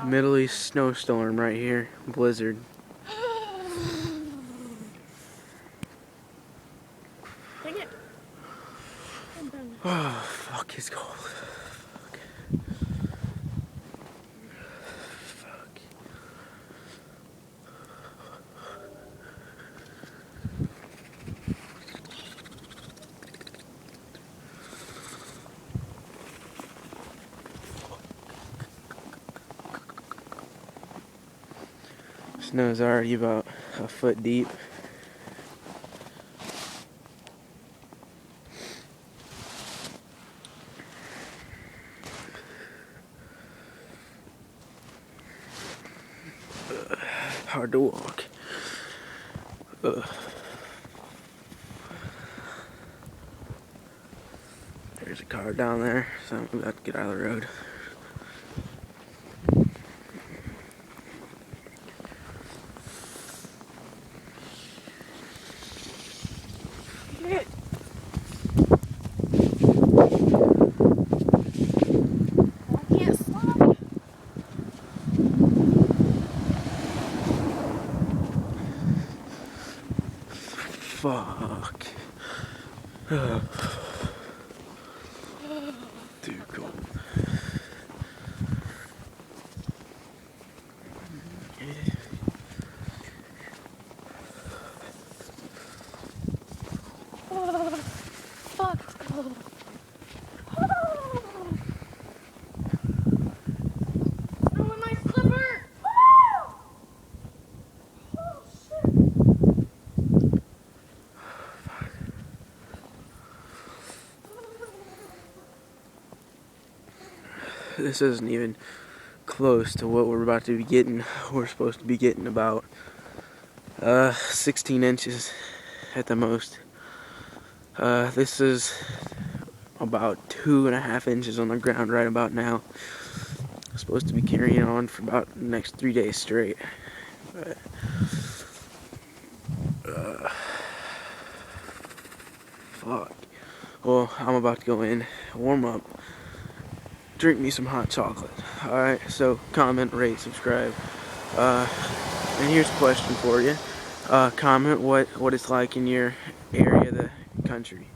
Middle East snowstorm right here. Blizzard. Dang it. Oh, fuck, it's cold. Fuck. Fuck. Snow's already about a foot deep. Hard to walk. There's a car down there, so I'm about to get out of the road. Shit. I can't slide. Fuck. Too cold. Fuck, it's cold. Snow in my slipper. Oh, shit. This isn't even close to what we're about to be getting. We're supposed to be getting about 16 inches at the most. This is about 2.5 inches on the ground right about now. I'm supposed to be carrying on for about the next 3 days straight. But, fuck. Well, I'm about to go in, warm up, drink me some hot chocolate. Alright, so comment, rate, subscribe. And here's a question for you. Comment what it's like in your area of the country.